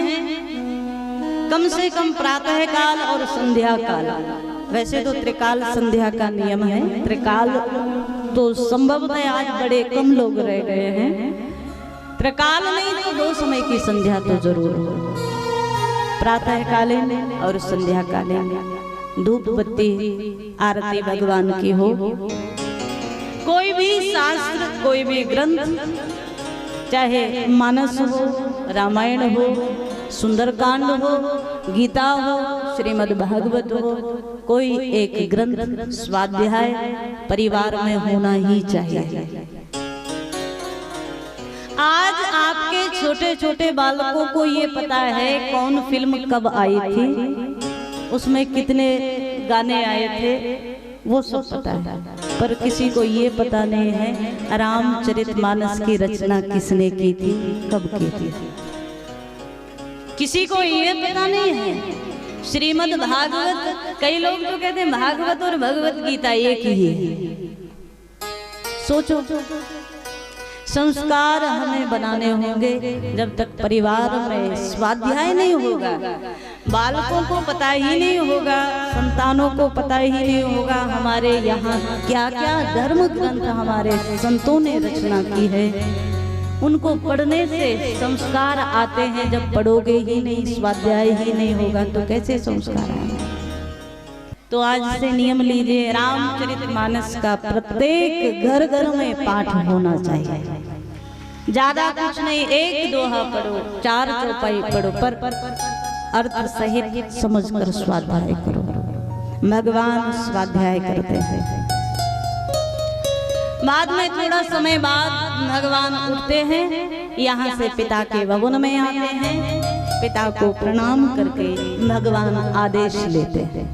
कम से कम प्रातः काल और संध्या काल, वैसे तो त्रिकाल संध्या का नियम है, त्रिकाल तो संभवतः आज बड़े कम लोग रह गए हैं, त्रिकाल नहीं तो 2 समय की संध्या तो जरूर हो, प्रातः कालीन और संध्या कालीन धूप बत्ती आरती भगवान की हो। कोई भी शास्त्र, कोई भी ग्रंथ, चाहे मानस हो, रामायण हो, सुंदरकांड हो, गीता हो, श्रीमद् भागवत हो, कोई एक ग्रंथ स्वाध्याय परिवार में होना ही चाहिए। आज आपके छोटे छोटे बालकों को ये पता है कौन फिल्म कब आई थी, उसमें कितने गाने आए थे, वो सब पता है, पर किसी को ये पता नहीं है रामचरितमानस की रचना किसने की थी, कब की थी, किसी को ये पता नहीं है। श्रीमद् भागवत, कई लोग तो कहते हैं भागवत और भगवत गीता एक ही है। सोचो, संस्कार हमें बनाने होंगे, जब तक परिवार में स्वाध्याय नहीं होगा, बालकों को पता ही नहीं होगा, संतानों को पता ही नहीं होगा हमारे यहाँ क्या क्या धर्म ग्रंथ हमारे संतों ने रचना की है। उनको पढ़ने से संस्कार आते हैं, जब पढ़ोगे ही नहीं, स्वाध्याय ही नहीं होगा तो कैसे संस्कार आएंगे। तो आज से नियम लीजिए, रामचरितमानस का प्रत्येक घर घर में पाठ होना चाहिए। ज्यादा कुछ नहीं, 1 दोहा पढ़ो, 4 चौपाई पढ़ो, पर अर्थ सहित समझकर स्वाध्याय करो। भगवान स्वाध्याय करते हैं। बाद में थोड़ा समय बाद भगवान उठते हैं, यहाँ से पिता के भवन में आते हैं, पिता को प्रणाम करके भगवान आदेश लेते हैं,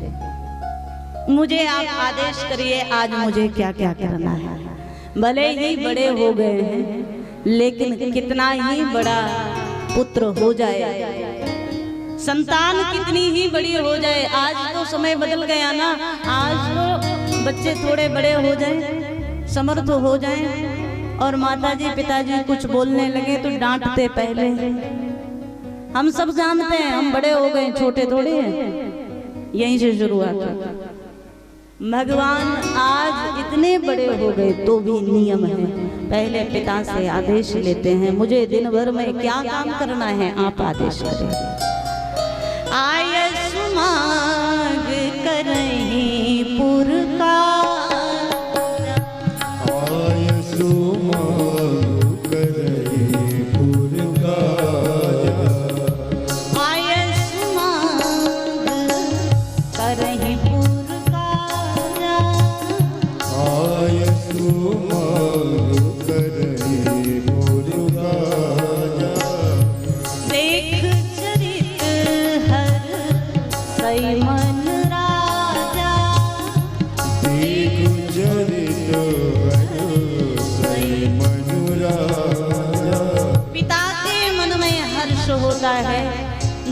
मुझे आप आदेश करिए आज मुझे क्या क्या करना है। भले ही बड़े हो गए हैं, लेकिन कितना ही बड़ा पुत्र हो जाए, संतान कितनी ही बड़ी हो जाए, आज तो समय बदल गया ना, आज तो बच्चे थोड़े बड़े हो जाए, समर्थ हो जाएं, और माताजी पिताजी कुछ बोलने लगे तो डांटते पहले। हम सब जानते हैं हम बड़े हो गए, छोटे थोड़े हैं, यहीं से शुरुआत है। भगवान आज इतने बड़े हो गए तो भी नियम है, पहले पिता से आदेश लेते हैं, मुझे दिन भर में क्या काम करना है आप आदेश करें। आय सुमाग करहीं पुरका,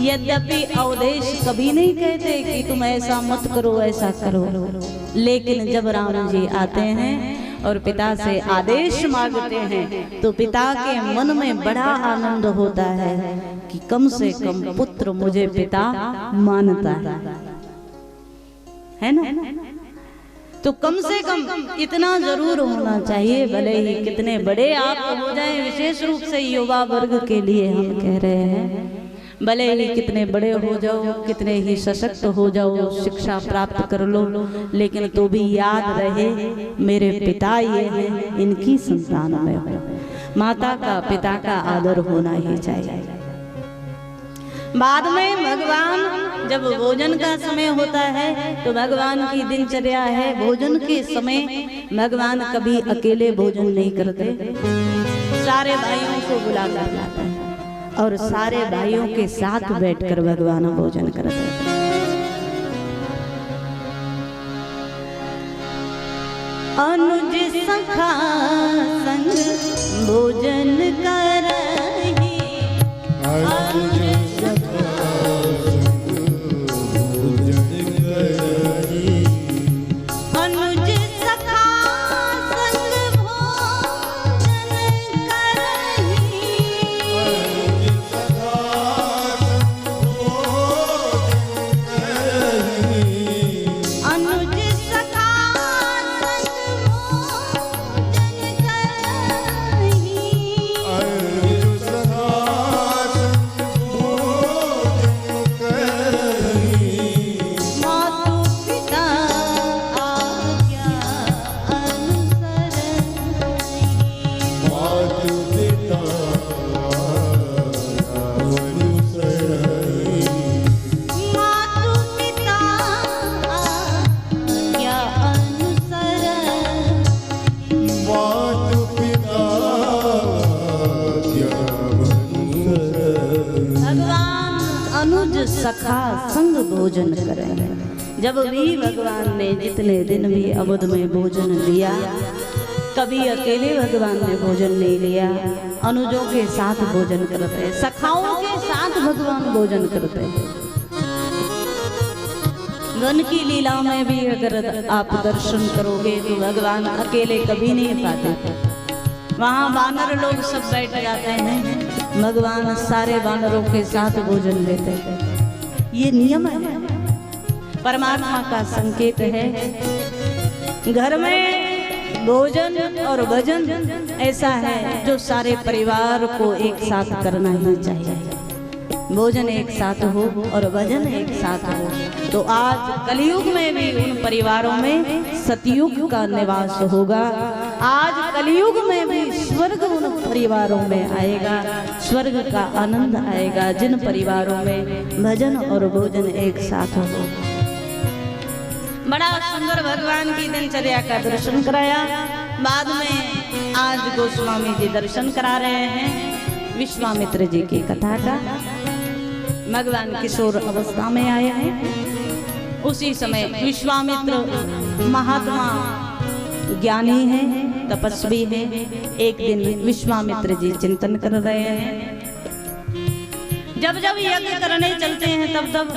यद्यपि अवधेश कभी नहीं कहते कि तुम ऐसा मत करो ऐसा करो, लेकिन जब राम जी आते हैं और पिता से आदेश मांगते हैं तो पिता के मन में बड़ा आनंद होता है कि कम से कम पुत्र मुझे पिता मानता है ना। तो कम से कम इतना जरूर होना चाहिए, भले ही कितने बड़े आप हो जाएं, विशेष रूप से युवा वर्ग के लिए हम कह रहे हैं, भले ही कितने बड़े हो जाओ, कितने ही सशक्त हो जाओ, शिक्षा प्राप्त कर लो, लेकिन तो भी याद रहे मेरे पिता ये हैं, इनकी संतान में हो। माता का पिता का आदर होना ही चाहिए। बाद में भगवान जब भोजन का समय होता है तो भगवान की दिनचर्या है, भोजन के समय भगवान कभी अकेले भोजन नहीं करते, सारे भाइयों को बुला कर लाते हैं और सारे भाइयों के साथ बैठकर भगवान भोजन करते हैं। अनुज सखा संग भोजन करही अनुज सखा संग भोजन करही अनुज सखा संग भोजन करही अनुज सखा अनुज सखा संग भोजन करही अनुज सखा संग भोजन करही मातु पिता आज्ञा अनुसरहि मातु पिता अनुसरहि मातु पिता आज्ञा अनुसरहि मातु पिता भगवान अनुज सखा संग भोजन करें। जब भी भगवान ने जितने दिन भी अवध में भोजन लिया, कभी अकेले भगवान ने भोजन नहीं लिया, अनुजों के साथ भोजन करते, सखाओं के साथ भगवान भोजन करते। वन की लीला में भी अगर आप दर्शन करोगे तो भगवान अकेले कभी नहीं पाते। वहाँ वानर लोग सब बैठ जाते हैं, भगवान सारे वानरों के साथ भोजन लेते हैं। ये नियम है, परमात्मा का संकेत है। घर में भोजन और भजन ऐसा है जो सारे परिवार को एक साथ करना ही चाहिए। भोजन एक साथ हो और भजन एक साथ हो। तो आज कलयुग में भी उन परिवारों में सतयुग का निवास होगा। आज कलयुग में भी स्वर्ग उन परिवारों में आएगा, स्वर्ग का आनंद आएगा जिन परिवारों में भजन और भोजन एक साथ हो। बड़ा सुंदर भगवान की दिनचर्या का दर्शन कराया। बाद में आज गोस्वामी जी दर्शन करा रहे हैं विश्वामित्र जी की कथा का। भगवान किशोर अवस्था में आए हैं। उसी समय विश्वामित्र महात्मा ज्ञानी हैं, तपस्वी हैं। एक दिन विश्वामित्र जी चिंतन कर रहे हैं। जब जब यज्ञ करने चलते हैं तब तब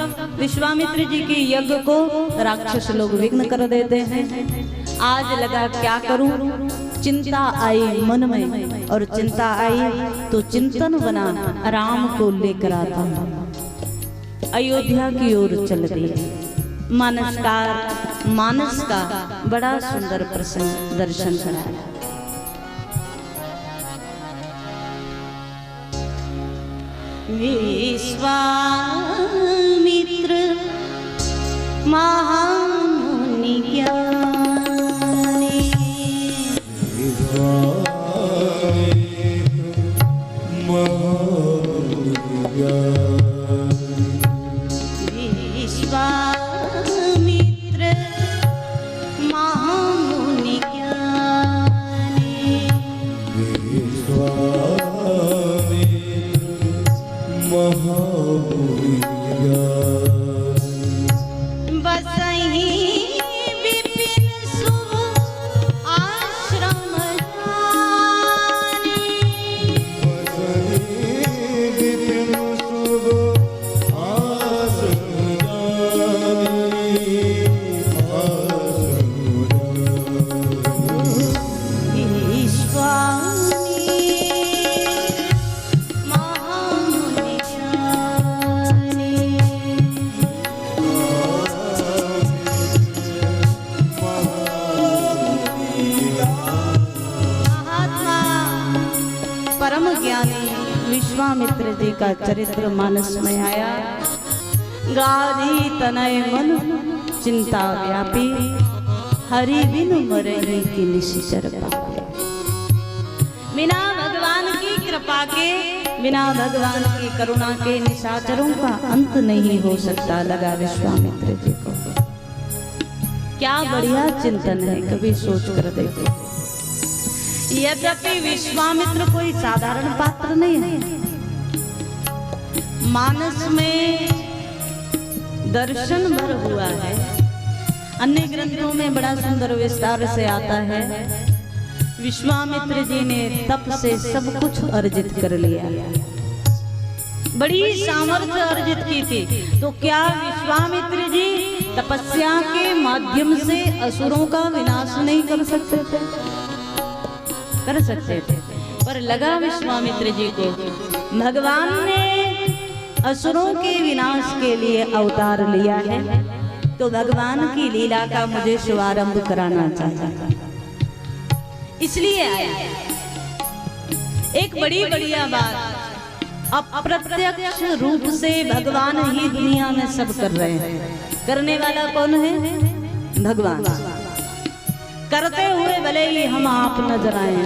विश्वामित्र जी के यज्ञ को राक्षस लोग विघ्न कर देते हैं। आज लगा क्या करूं, चिंता आई मन में, और चिंता आई तो चिंतन बना राम को लेकर आता हूं। अयोध्या की ओर चल दिए। मानस का बड़ा सुंदर प्रसंग दर्शन कराया। विश्वामित्र महामुनि ज्ञानी विश्वामित्र महामुनि ज्ञानी बसहि विपिन शुभ आश्रम जानी। परम ज्ञानी विश्वामित्र जी का चरित्र मानस में आया। गाधी तनय मन चिंता व्यापी, हरि बिन मरहि की निश्चर पापी। बिना भगवान की कृपा के, बिना भगवान की करुणा के निशाचरों का अंत नहीं हो सकता, लगा विश्वामित्र जी को। क्या बढ़िया चिंतन है, कभी सोच कर देखो। यद्यपि विश्वामित्र कोई साधारण पात्र नहीं है। मानस में दर्शन भर हुआ है अन्य ग्रंथों में बड़ा सुंदर विस्तार से आता है, विश्वामित्र जी ने तप से सब कुछ अर्जित कर लिया, बड़ी सामर्थ्य अर्जित की थी। तो क्या विश्वामित्र जी तपस्या के माध्यम से असुरों का विनाश नहीं कर सकते थे? कर सकते थे, पर लगा विश्वामित्र जी को भगवान ने असुरों के विनाश के लिए अवतार लिया है, तो भगवान की लीला का मुझे शुभारंभ कराना चाहता था, इसलिए आया। एक बड़ी बढ़िया बात, अप्रत्यक्ष रूप से भगवान ही दुनिया में सब कर रहे हैं। करने वाला कौन है? भगवान। करते हुए भले ही हम आप नजर आए,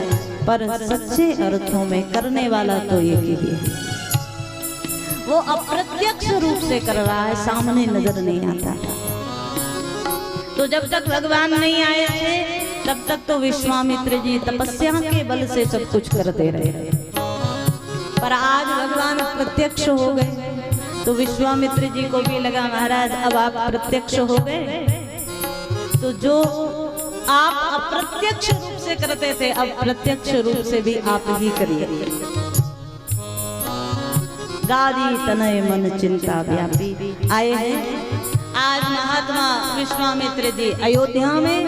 पर सच्चे अर्थों में करने वाला तो एक ही है। वो अप्रत्यक्ष रूप से कर रहा है, सामने नजर नहीं आता। तो जब तक भगवान नहीं आए थे तब तक तो विश्वामित्र जी तपस्या के बल से सब कुछ करते रहे, पर आज भगवान प्रत्यक्ष हो गए तो विश्वामित्र जी को भी लगा महाराज अब आप प्रत्यक्ष हो गए, तो जो आप अप्रत्यक्ष रूप से करते थे अब प्रत्यक्ष रूप से भी आप ही करिए। गादी तनय मन चिंता व्यापी आए हैं आज महात्मा विश्वामित्र जी अयोध्या में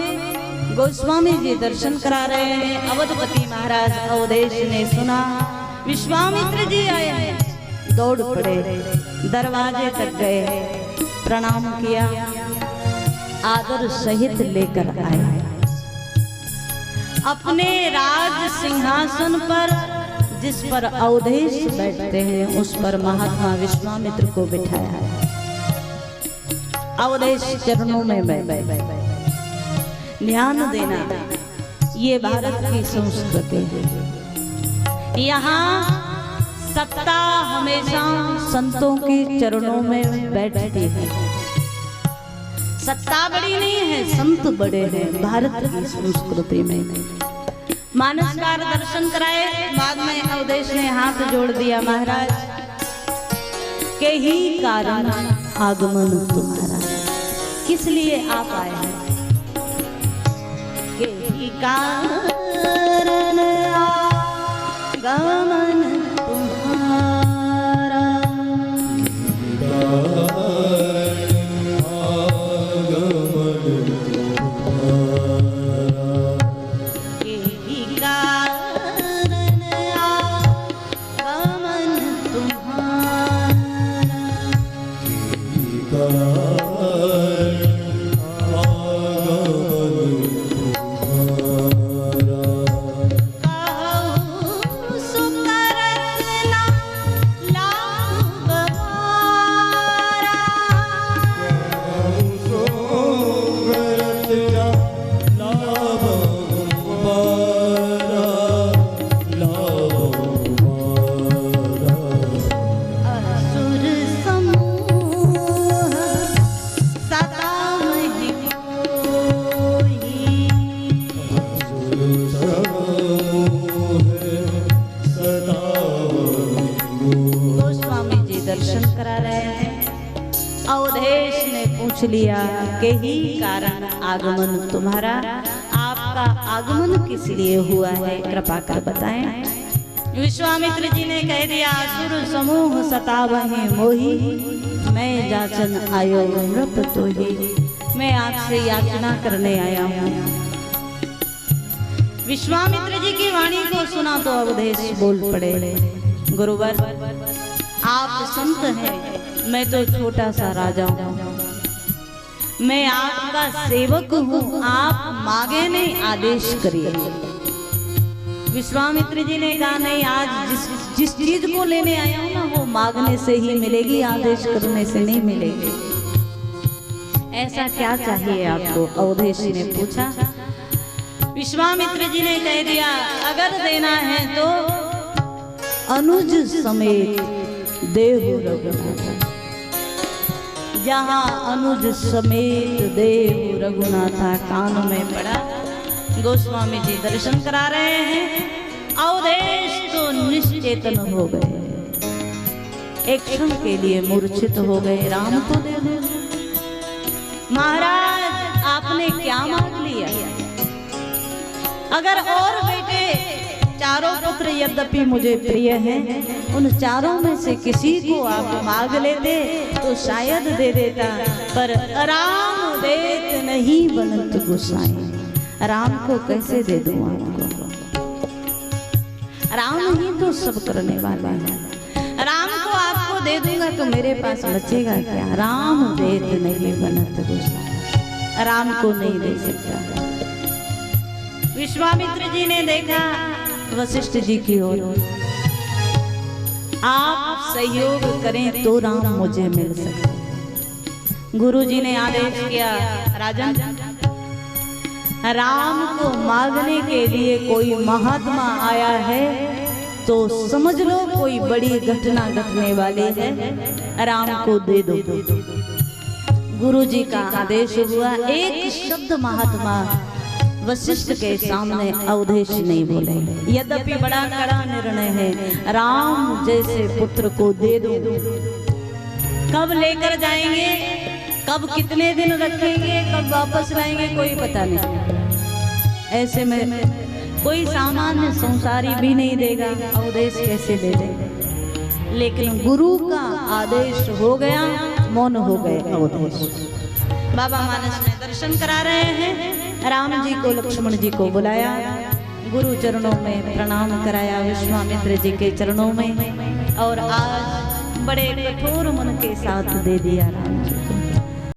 गोस्वामी जी दर्शन करा रहे हैं। अवधपति महाराज अवधेश ने सुना विश्वामित्र जी आए हैं, दौड़ पड़े, दरवाजे तक गए, प्रणाम किया, आदर सहित लेकर आए। अपने राज सिंहासन पर जिस पर अवधेश बैठते हैं उस पर महात्मा विश्वामित्र को बिठाया। अवधेश चरणों में ध्यान देना, ये भारत की संस्कृति है। यहाँ सत्ता हमेशा संतों के चरणों में बैठती है। सत्ता बड़ी नहीं है, संत बड़े हैं भारत की संस्कृति में। मानसकार दर्शन कराए, बाद में अवधेश ने हाथ जोड़ दिया, महाराज के ही कारण आगमन तुम्हारा, किस लिए आप आए हैं? के ही कारण आगमन तुम्हारा, के ही कारण आगमन तुम्हारा। अवधेश ने पूछ लिया के ही कारण आगमन तुम्हारा, आपका आगमन किस लिए हुआ है कृपा कर बताएं। विश्वामित्र जी ने कह दिया, असुर समूह सतावहे मोही, मैं जाचन आयो नृप तो ही, मैं आपसे याचना करने आया हूँ। विश्वामित्र जी की वाणी को सुना तो अवधेश बोल पड़े, गुरुवर आप संत हैं, मैं तो छोटा सा राजा हूँ, मैं आपका सेवक हूँ, आप मांगे नहीं आदेश करिए। विश्वामित्र जी ने कहा नहीं, आज जिस चीज को लेने आया हूँ ना वो मांगने से ही मिलेगी, आदेश करने से नहीं मिलेगी। ऐसा क्या चाहिए आपको? अवधेश ने पूछा। विश्वामित्र जी ने कह दिया, अगर देना है तो अनुज समेत देहु रघुनाथ, जहाँ अनुज समेत देहु रघुनाथा कान में पड़ा। गोस्वामी जी दर्शन करा रहे हैं, अवधेश तो निश्चेतन हो गए, एक क्षण के लिए मूर्छित हो गए। राम को दे दो महाराज, आप अगर और बेटे चारों पुत्र यद्यपि मुझे प्रिय हैं, उन चारों में से किसी को आप मांग लेते तो शायद दे देता, पर राम देत नहीं बनत गोसाई। राम को कैसे दे दूं आपको? राम ही तो सब करने वाला है। राम को आपको दे दूंगा तो मेरे पास बचेगा क्या? राम देत नहीं बनत गोसाई, राम को नहीं दे सकता। विश्वामित्र जी ने देखा वशिष्ठ जी की ओर, आप सहयोग करें तो राम मुझे मिल सके। गुरु जी ने आदेश किया, राजन, राम को मांगने के लिए कोई महात्मा आया है तो समझ लो कोई बड़ी घटना घटने वाली है, राम को दे दो। गुरु जी का आदेश हुआ। एक शब्द महात्मा वशिष्ठ के सामने अवधेश नहीं बोले, यद्यपि बड़ा कड़ा निर्णय है, राम जैसे पुत्र को दे दो। कब लेकर जाएंगे, कब कितने दिन रखेंगे, कब वापस लाएंगे, कोई पता नहीं। ऐसे में कोई सामान्य संसारी भी नहीं देगा, अवधेश कैसे दे देगा? लेकिन गुरु का आदेश हो गया, मौन हो गए अवधेश। बाबा मानस में दर्शन करा रहे हैं, राम जी को लक्ष्मण जी को बुलाया, गुरु चरणों में प्रणाम कराया, विश्वामित्र जी के चरणों में, और आज बड़े कठोर मन के साथ दे दिया राम जी।